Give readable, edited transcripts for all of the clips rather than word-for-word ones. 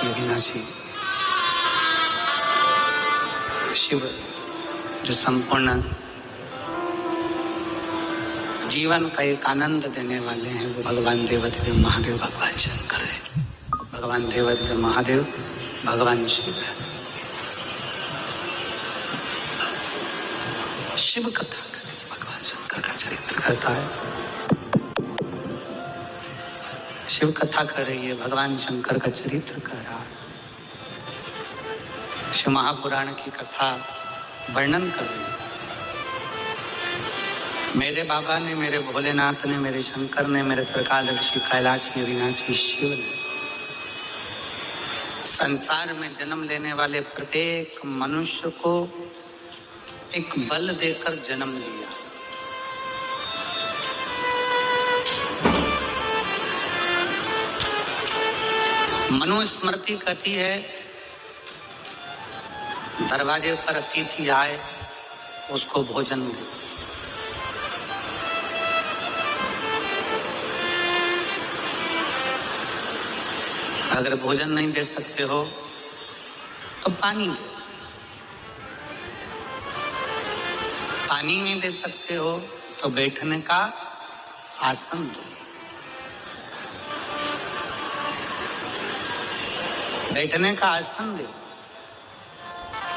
कैलाशी अविनाशी शिव जो संपूर्ण जीवन का एक आनंद देने वाले हैं, वो भगवान देवाधिदेव महादेव भगवान शंकर है। भगवान देवाधिदेव महादेव भगवान शिव है। शिव कथा भगवान शंकर का चरित्र करता है। शिव कथा कर रही है, भगवान शंकर का चरित्र कर रहा है। शिव महापुराण की कथा वर्णन कर रही है। मेरे बाबा ने, मेरे भोलेनाथ ने, मेरे शंकर ने, मेरे त्रिकालदर्शी कैलाशी अविनाशी शिव ने संसार में जन्म लेने वाले प्रत्येक मनुष्य को एक बल देकर जन्म दिया। मनुस्मृति कहती है, दरवाजे पर अतिथि आए उसको भोजन दे। अगर भोजन नहीं दे सकते हो तो पानी दो। पानी नहीं दे सकते हो तो बैठने का आसन दो। बैठने का आसन दो।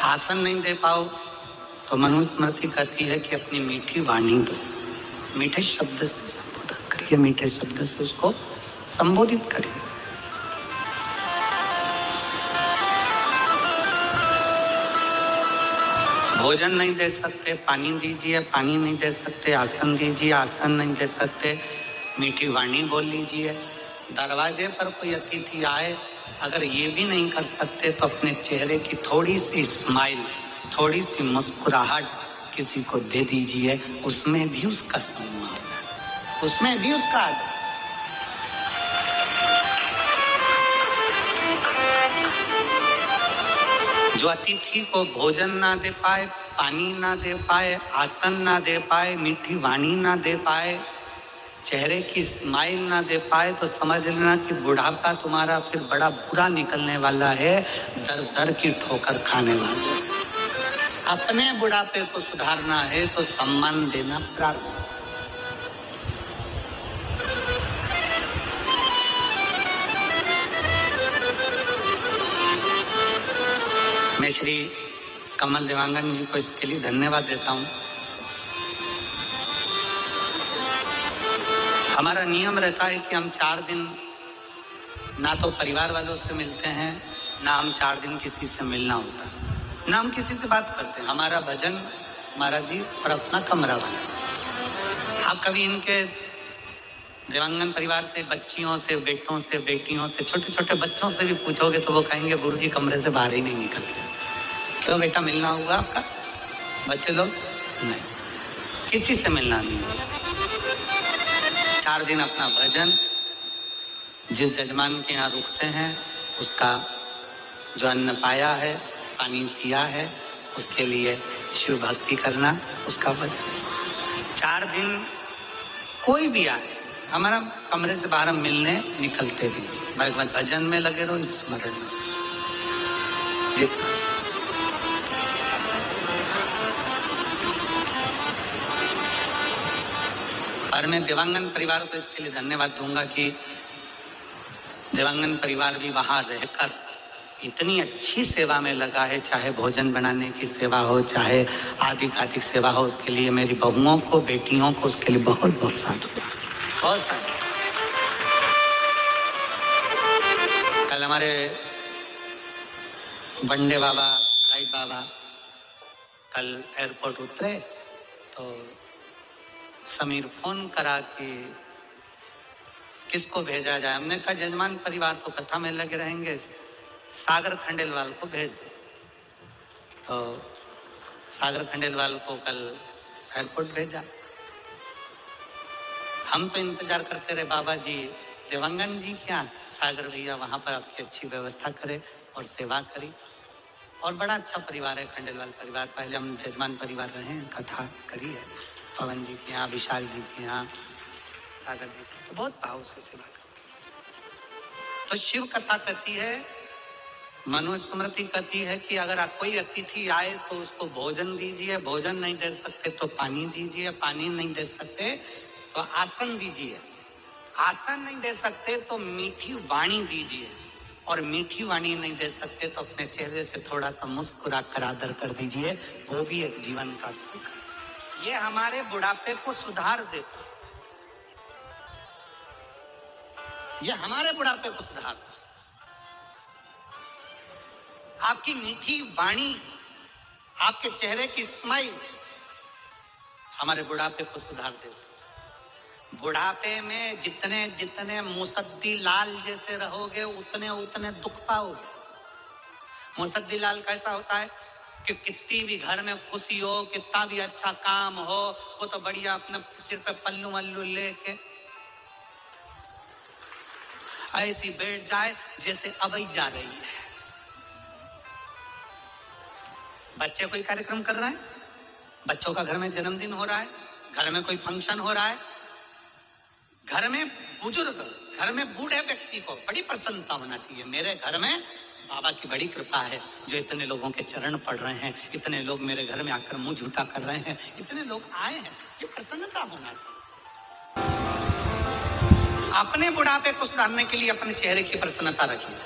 आसन नहीं दे पाओ तो मनुस्मृति कहती है कि अपनी मीठी वाणी दो। मीठे शब्द से संबोधन करिए, मीठे शब्द से उसको संबोधित करिए। भोजन नहीं दे सकते, पानी दीजिए। पानी नहीं दे सकते, आसन दीजिए। आसन नहीं दे सकते, मीठी वाणी बोल लीजिए। दरवाजे पर कोई अतिथि आए, अगर ये भी नहीं कर सकते तो अपने चेहरे की थोड़ी सी स्माइल, थोड़ी सी मुस्कुराहट किसी को दे दीजिए। उसमें भी उसका सम्मान, उसमें भी उसका आदर। जो अतिथि को भोजन ना दे पाए, पानी ना दे पाए, आसन ना दे पाए, मीठी वाणी ना दे पाए, चेहरे की स्माइल ना दे पाए, तो समझ लेना कि बुढ़ापा तुम्हारा फिर बड़ा बुरा निकलने वाला है। दर दर की ठोकर खाने वाले। अपने बुढ़ापे को सुधारना है तो सम्मान देना प्रारंभ। मैं श्री कमल देवांगन जी को इसके लिए धन्यवाद देता हूं। हमारा नियम रहता है कि हम 4 दिन ना तो परिवार वालों से मिलते हैं, ना हम 4 दिन किसी से मिलना होता है, ना हम किसी से बात करते हैं। हमारा भजन, महाराज जी और अपना कमरा बना। आप कभी इनके देवांगन परिवार से बच्चियों से, बेटों से, बेटियों से, छोटे छोटे बच्चों से भी पूछोगे तो वो कहेंगे गुरुजी कमरे से बाहर ही नहीं निकलते। क्यों बेटा, मिलना हुआ आपका? बच्चे लोग नहीं, किसी से मिलना नहीं हुआ। 4 दिन अपना भजन, जिस जजमान के यहाँ रुकते हैं उसका जो अन्न पाया है, पानी पिया है, उसके लिए शिव भक्ति करना, उसका भजन। 4 दिन कोई भी आए, हमारा कमरे से बाहर हम मिलने निकलते भी नहीं। भजन में लगे रहो, स्मरण में। और मैं देवांगन परिवार को इसके लिए धन्यवाद दूंगा कि देवांगन परिवार भी वहां रहकर इतनी अच्छी सेवा में लगा है। चाहे भोजन बनाने की सेवा हो, चाहे आधिकाधिक सेवा हो, उसके लिए मेरी बहुओं को, बेटियों को, उसके लिए बहुत बहुत साधुवाद। बहुत साधु। कल हमारे बंडे बाबा, लाइट बाबा कल एयरपोर्ट उतरे तो समीर फोन करा कि किसको भेजा जाए। हमने कहा जजमान परिवार तो कथा में लगे रहेंगे, सागर खंडेलवाल को भेज दो। तो सागर खंडेलवाल को कल एयरपोर्ट भेजा। हम तो इंतजार करते रहे, बाबा जी देवांगन जी क्या, सागर भैया वहां पर आपकी अच्छी व्यवस्था करे और सेवा करी। और बड़ा अच्छा परिवार है खंडेलवाल परिवार। पहले हम जजमान परिवार रहे हैं, कथा करी है पवन जी के यहाँ, विशाल जी के यहाँ, सागर जी के, तो बहुत भाव से सेवा करते। तो शिव कथा कहती है मनुस्मृति कहती है कि अगर कोई अतिथि आए तो उसको भोजन दीजिए, भोजन नहीं दे सकते तो पानी दीजिए, पानी नहीं दे सकते तो आसन दीजिए, आसन नहीं दे सकते तो मीठी वाणी दीजिए, और मीठी वाणी नहीं दे सकते तो अपने चेहरे से थोड़ा सा मुस्कुरा कर आदर कर दीजिए, वो भी एक जीवन का सुख है। ये हमारे बुढ़ापे को सुधार देता है, ये हमारे बुढ़ापे को सुधारता है। आपकी मीठी वाणी, आपके चेहरे की स्माइल हमारे बुढ़ापे को सुधार देती है। बुढ़ापे में जितने जितने मुसद्दी लाल जैसे रहोगे उतने उतने दुख पाओगे। मुसद्दी लाल कैसा होता है कि कितनी भी घर में खुशी हो, कितना भी अच्छा काम हो, वो तो बढ़िया अपने सिर पे पल्लू वल्लू लेके ऐसी बैठ जाए जैसे अबई जा रही है। बच्चे कोई कार्यक्रम कर रहे हैं, बच्चों का घर में जन्मदिन हो रहा है, घर में कोई फंक्शन हो रहा है, घर में बुजुर्ग, घर में बूढ़े व्यक्ति को बड़ी प्रसन्नता होना चाहिए। मेरे घर में बाबा की बड़ी कृपा है जो इतने लोगों के चरण पड़ रहे हैं, इतने लोग मेरे घर में आकर मुंह झूठा कर रहे हैं, इतने लोग आए हैं, ये प्रसन्नता होना चाहिए। अपने बुढ़ापे को सुधारने के लिए अपने चेहरे की प्रसन्नता रखिए।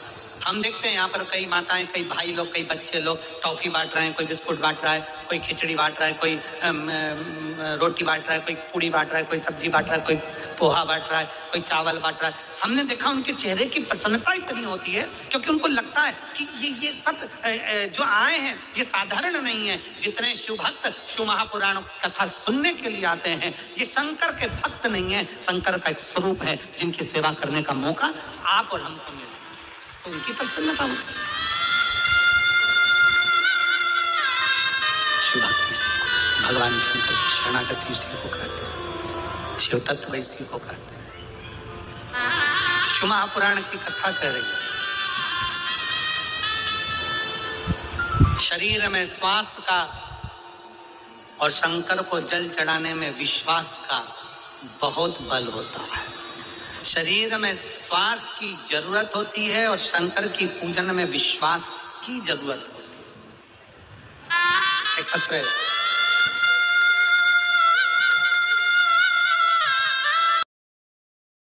हम देखते हैं यहाँ पर कई माताएं, कई भाई लोग, कई बच्चे लोग टॉफी बांट रहे हैं, कोई बिस्कुट बांट रहा है, कोई खिचड़ी बांट रहा है, कोई रोटी बांट रहा है, कोई पूड़ी बांट रहा है, कोई सब्जी बांट रहा है, कोई पोहा बांट रहा है, कोई चावल बांट रहा है। हमने देखा उनके चेहरे की प्रसन्नता इतनी होती है क्योंकि उनको लगता है कि ये सब जो आए हैं ये साधारण नहीं है। जितने शिव भक्त शिव महापुराण कथा सुनने के लिए आते हैं ये शंकर के भक्त नहीं है, शंकर का एक स्वरूप है जिनकी सेवा करने का मौका आप और हमको मिले, तो उनकी प्रसन्नता होती है। शिव भक्ति इसी को कहते हैं, भगवान शंकर की शरणागति इसी को कहते हैं, शिव तत्व इसी को कहते हैं। शिव महापुराण की कथा कह रही है, शरीर में श्वास का और शंकर को जल चढ़ाने में विश्वास का बहुत बल होता है। शरीर में श्वास की जरूरत होती है और शंकर की पूजन में विश्वास की जरूरत होती है। एकत्र